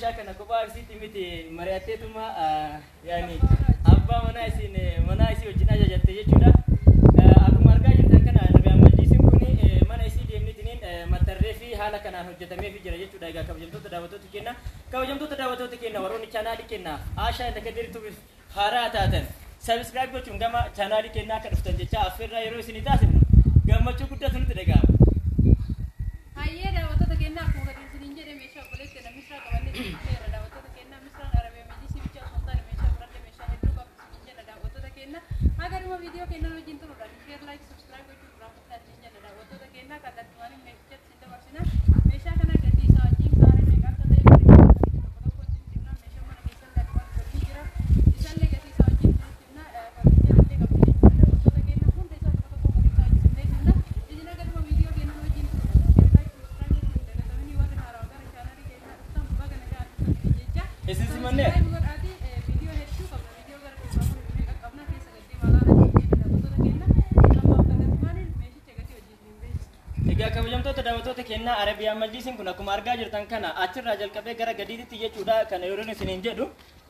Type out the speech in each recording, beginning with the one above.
meeshaa kana kophaa isiitti miti mari'atteetuma yaani abbaa manaa isii wajjin ajajatte jechuudha. Akkuma argaa jirtan kana Nabiyaan Majliisiin kun mana isii deemnitiniin maxxarree fi haala kanaan hojjetameefii jira jechuudha. Egaa kabajamtoota daawwattoota keenya warroonni chaanaalii keenyaaf Aashaa Indakadiirtuu haaraa taatan subscribe gochuun gama chaanaalii keenyaa akka dhuftan jecha affeerraa yeroo isin taasifnu gammachuu guddatu nutti dhaga'ama. Hayyee daawwattoota keenyaa akkuma gadi isiniin jedhe meeshaa obboleetti namni misraa qabannee jira. Daawwattoota keenyaa misraan Arabiyaa Majliisii bicha osoo hin taane meeshaa biratti meeshaa hedduu qabu isiniin jedha. Daawwattoota keenyaa hagaruma viidiyoo keenyaa wajjin turuudhaan share like subscribe gochuun raawwataa isiniin jedha. Daawwattoota keenyaa kallattiiwwan meeshaa isin dabarsina. Meeshaa kana gadi isaa wajjin saaree meeqa akka ta'e kabajamtoota daawwattoota keenyaa Arabiyaan Majliisiin kun akkuma argaa jirtan kana achirraa jalqabee gara gadiitti jechuudha. Kana yeroo isiniin jedhu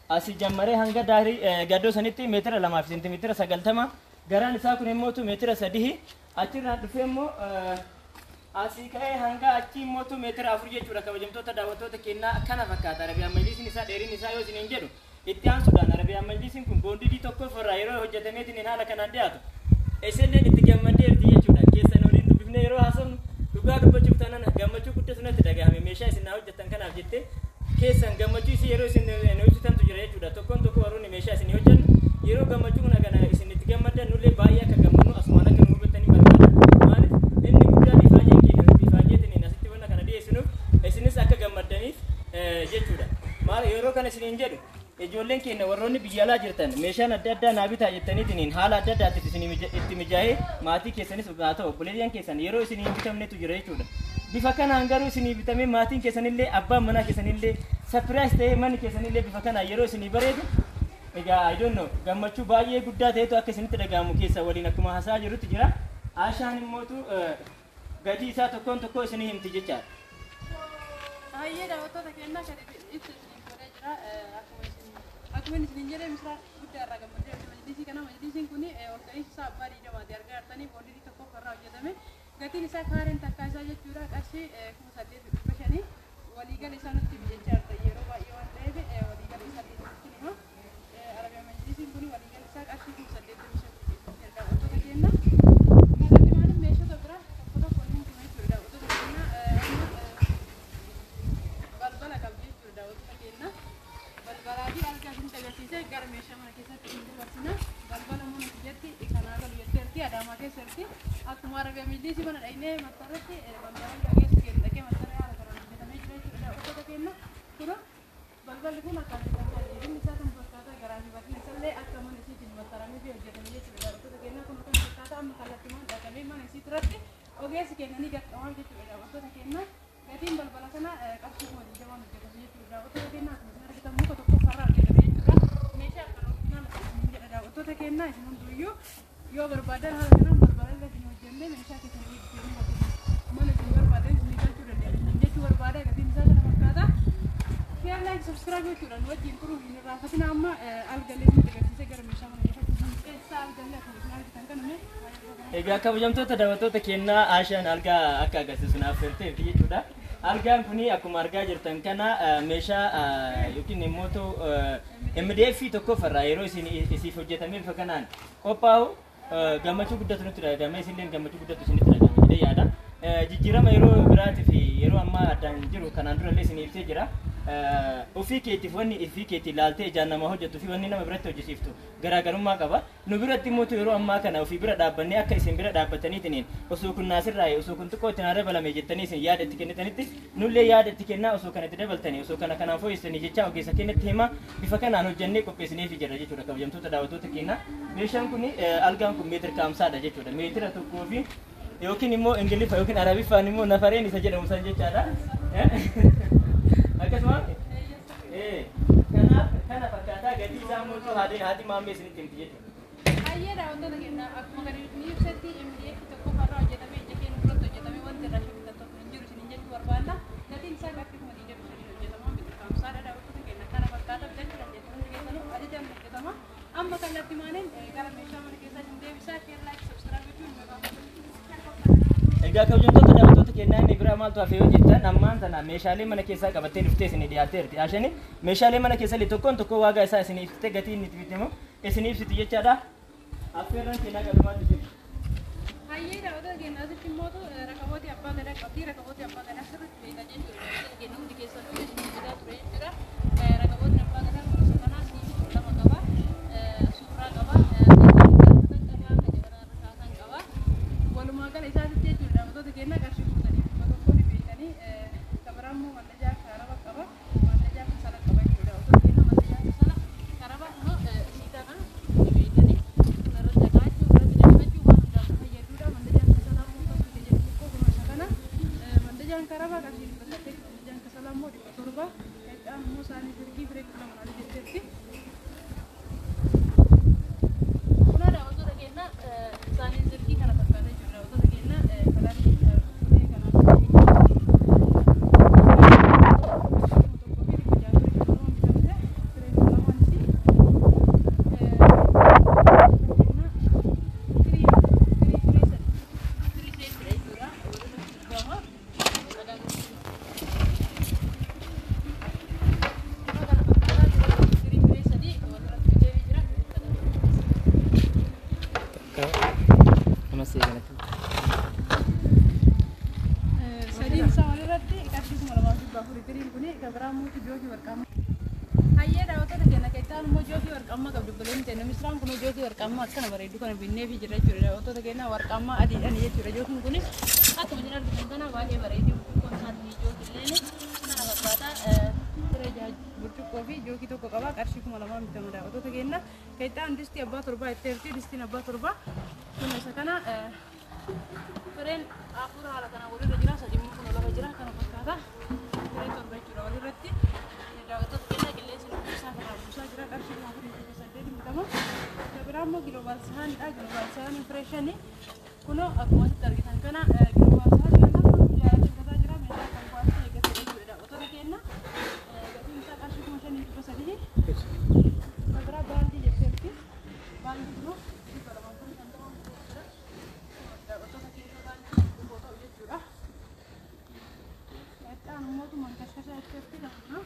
asii jammaree hanga daarii gaddoo sanitti meetira 2 fi seentimeetira 90 garaan isaa kun immoo meetira 3 achirraa dhufee immoo asii ka'ee hanga achi immoo meetira 4 jechuudha. Kabajamtoota daawwattoota keenyaa kana fakkaata Arabiyaan Majliisiin isaa dheeriin isaa yoo isiniin jedhu itti aansuudhaan Arabiyaan Majliisiin kun boondii tokko irraa yeroo hojjetameetiin haala kanaan dhiyaatu isinleen itti gammaddeerti jechuudha. Keessan waliin dubbifnee yeroo haasofnu dhugaa dubbachuuf tanan gammachuu guddatu natti dhagahame. Meeshaa isin hojjettan kanaaf jettee keessan gammachuu isii yeroo isin hojjetantu jira jechuudha. Tokkoon tokko warroonni meeshaa isin hojjennu yeroo gammachuu kana isin itti gammaddan nullee baay'ee akka gammannu asumaan akka nu hubattanii barbaada. Maaliif inni guddaan ifaajjeetiin asitti wanna kana dhiyeessinuuf isinis akka gammaddaniif jechuudha. Maal yeroo kana isiniin jedhu ijoolleen keenya warroonni biyya alaa jirtan meeshaan adda addaa naa bitaa jettaniitiin haala adda addaatiif isin itti mijaa'ee maatii keessanis haa ta'u obboleeyyan keessan yeroo isin hin bitamnetu jira jechuudha. Bifa kanaan garuu isin bitamee maatiin keessanillee abbaan manaa keessanillee surprise ta'ee manni keessanillee bifa kanaan yeroo isin bareedu egaa I don't know gammachuu baay'ee guddaa ta'etu akka isinitti dhaga'amu keessa waliin akkuma hasaa jirutti jira. Aashaan immootu gatii isaa tokkoon tokko isin himti jechaadha. Hayyee daawwattoota keenyaa kan ibsu isin godhee jira. Akkuma isin jedhee misraa guddaa irraa gammadee Majliisii kana Majliisiin kun olka'iinsa isaa abbaa diidamaati. Argaa jirtanii boondii tokko irraa hojjetame. Gatiin isaa kaareen takkaa isaa jechuudha qarshii 8,500 waliigala isaa nutti jechaa jirta yeroo baay'ee waan ta'eef waliigala isaa kun immoo Arabiyaan Majliisiin kun waliigala isaa qarshii 8,500 daawwattoota keenyaa. Kanatti maaliif meeshota biraa tokko tokko hin himne jechuudha. Daawwattoota keenyaa balbala qabdi jechuudha. Daawwattoota keenyaa balbalaa fi algaa isin agarsiisee gara meeshaa mana keessatti hin dabarsina. Balbala mana keessatti kanaa galu jetteerti Adaamaa keessatti akkuma Arabiyaan Majliisii mana dhaynee maxxarratti balbalaan dhageessu dhaqee maxxaree haala kanaan hojjetamee jira jechuudha. Daawwattoota keenyaa kun balballi kun akka jedhin isaa kan fakkaata garaa fi bakki isallee akka mana isiitiin maxxaramee fi hojjetamee jechuudha. Daawwattoota keenyaa kun kan fakkaata amma kallattiimaan dhaqamee mana isii irratti ogeessi kennanii gaxxamaa jechuudha. Daawwattoota keenyaa gatiin balbala kana qarshii 2,000 hojjetame jechuudha. Daawwattoota keenyaa kun argitan muka tokko farraa hojjetame jechuudha. Meeshaa akka roobinaan jedha daawwattoota keenyaa isin hunduyyuu yoo barbaadan haala kanaan balbalaa isin hojjennee meeshaa keessanii ittiin mana isin barbaadan isin galchuu dandeenya jechuu barbaada. Gatiin isaa kana fakkaata. Share like subscribe gochuudhaan wajjin turuu hin irraanfatina. Amma algalee nuti agarsiisee gara meeshaa mana keessatti keessaa algalee akkuma isin argitan kaname. Egaa kabajamtoota daawwattoota keenyaa Aashaan algaa akka agarsiisu naaf firteef jechuudha. Algaan kuni akkuma argaa jirtan kana meeshaa yookiin immoo MDF tokko farraa yeroo isin isiif hojjetamee bifa kanaan qophaa'u gammachuu guddatu nutti dhagahame. Isinleen gammachuu guddatu isinitti dhagahame jedhee yaada. Jijjiirama yeroo biraatii fi yeroo ammaa addaan jiru kanaan durallee isin ibsee jira. Ofii keetiif wanni ofii keetii ilaaltee ijaan nama hojjetu fi wanni nama biratti hojjisiiftu garaagarummaa qaba. Nu biratti immoo yeroo ammaa kana ofii bira dhaabbannee akka isin bira dhaabbataniitiin osoo kun naasirraa osoo kun xiqqoo ittiin dabalame jettanii isin yaada itti kennitanitti nullee yaada itti kennaa osoo kana itti dabaltanii osoo kana kanaan fooyyessanii jecha ogeessa keenyatti himaa bifa kanaan hojjennee qopheessineef jira jechuudha. Kabajamtoota daawwattoota keenyaa meeshaan kun algaan kun meetira 50 jechuudha. Meetira tokkoo fi yookiin immoo Ingiliffa yookiin Arabiffaan immoo nafareen isa jedhamu san jechaadha. Akkasuma kana fakkaataa gatii isaa immoo haati maammee isinitti himti jechuudha. Hayyee daawwattoota keenyaa akkuma gadi ibsetti MDF tokko farraa hojjetamee ija keenya duratti hojjetamee wanti irraa shakkitan tokko hin jiru isin jechuu barbaanna. Gatiin isaa gaaffii 2,500 hojjetama. kallattii maaliin gara meeshaa mana keessaa hin deebisaa keellaa subscribe gochuun Egaa kabajamtoota daawwattoota keenyaa inni biraa maaltu hafe yoo jettan ammaan tana meeshaalee mana keessaa qabattee dhuftee isin dhiyaateerti. Ashani meeshaalee mana keessaa tokkoon tokko waagaa isaa isin ibsite gatii inni itti bitamu isin ibsiti jechaadha. Affeerran keenyaa qalumaatti jiru. Hayyee daawwattoota keenyaa asitti immoo rakabooti abbaa gadaa qabdi. Rakabooti abbaa gadaa sirriitti beekaa jechuudha. Keenyaa hundi keessatti isin bitaa ture jechuudha. Rakabooti abbaa gadaa kunuunsa kanaa siif lama qaba. Suuraa qaba. Walumaa gala isaatti jechuudha. Daawwattoota keenyaa qarshii fuutanii dhibba tokkoon beekanii kameraan immoo mallajaa karaba qaba. Mallajaa kasala qaba jechuudha. Daawwattoota keenyaa mallajaa kasala karaba immoo siidaa kana beekanii irratti dhagaachuu irratti dhagachuu waan hundaaf fayyaduudha. Mallajaan kasalaa immoo tokko jedhu tokko kunuunsa kana mallajaan karaba qarshii dhibba saddeet mallajaan kasalaa immoo dhibba torba qexxaan immoo isaanii firgii firee kudha manaa jetteetti. Kuna daawwattoota keenyaa isaanii zirgii kana fakkaata jechuudha. Daawwattoota keenyaa kalaanii firee kanaa sadiin isaa walirratti qarshii kuma lamaa fi baafuri tiriin kuni kabiraa muuti jookii warqaama. Hayyee daawwattoota keenya qexxaan immoo jookii warqaama qabdu bileen ta'e misraan kun jookii warqaama akkana bareedu kana binnee fi jira jechuudha. Daawwattoota keenya warqaama adiidhaan jechuudha. Jookiin kuni akkuma jira argitan kana baay'ee bareedu konsaatti jookiileen kana fakkaata ture burcuqqoo fi jookii tokko qaba qarshii kuma lamaa bitamu. Daawwattoota keenya qexxaan distii abbaa torbaa itti erti distiin abbaa torbaa kun isa kana fireen afur haala kana walirra jira sadii kun lafa jira kana fakkaata firee torba jechuudha walirratti. Daawwattoota keenya qilleensi isaa kanaa buusaa jira qarshii kuma afurii fi saddeet bitama. Biraa immoo giloobaal sahaanidha. Giloobaal sahaan impireeshinii kunoo akkuma asitti argitan kana giloobaal sahaan kana jaallatanii jira meeshaa kan kuwaasii eeggate jechuudha. Daawwattoota keenya gatiin isaa qarshii kuma shanii dhibba sadii. Biraa baaldii jetteetti baaldii biroo dhibba lamaan kun kan ta'an jechuudha. Daawwattoota keenya baaldii dhibba ta'u jechuudha. Qexxaan mootummaan kaskashaa jetteetti lafa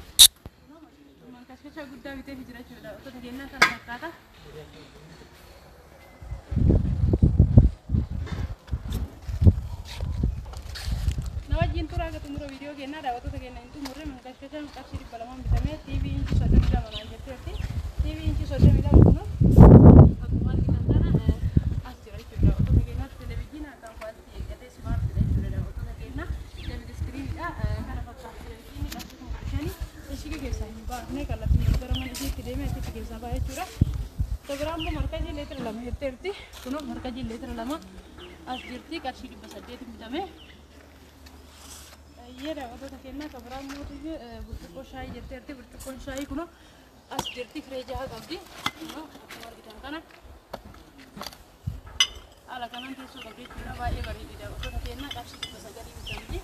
mankashkashaa guddaa bitee fi jira jechuudha. Daawwattoota keenyaa kana fakkaata. Na wajjin turaa gatu mura viidiyoo keenyaa daawwattoota keenya hin xumurre mankashkashaan qarshii dhibba lamaan bitamee TV inchi 32 naan jetteetti. TV inchi 32 kun akkuma argitan kana as jira jechuudha. Daawwattoota keenyaatti televezyiinii kan kuwaalitii eeggatee smaartidha jechuudha. Daawwattoota keenyaa david iskiriinidha kana fakkaata. Televezyiinii qarshii kuma shanii ishii keessaa hin baafne kallattii gara mana isheetti deemee achitti keessaa ba'a jechuudha. Biraa immoo markajii leetira lama jetteerti. Kunoo markajii leetira lama as jirti qarshii dhibba saddeet bitame. Hayyee daawwattoota keenyaa kan biraa immoo burcuqqoo shaayii jetteerti. Burcuqqoon shaayii kunoo as jirti firee jaha qabdi. Kunoo akkuma argitan kana haala kanaan teessoo qabdi jechuudha. Baay'ee bareedi daawwattoota keenyaa qarshii dhibba sagalii bitamti.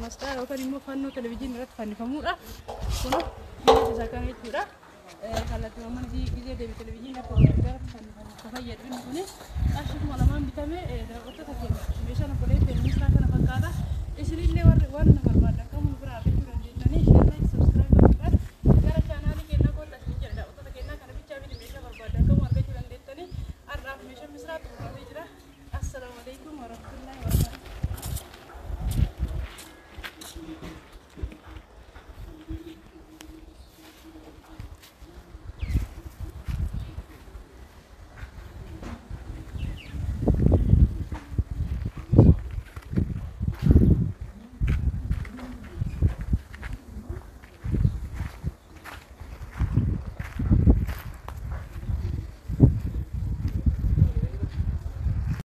Mastaa yookaan immoo fannoo televezyiinii irratti fannifamuudha. Kunoo biyya isaa kana jechuudha. Kallattii mamman gisee deebi televezyiinii akka irratti fannifamu akka fayyadu inni kuni qarshii kuma lamaan bitamee daawwattoota keenya meeshaan obboleettii ministeera kana fakkaata. Isinillee waan na barbaadan kamuu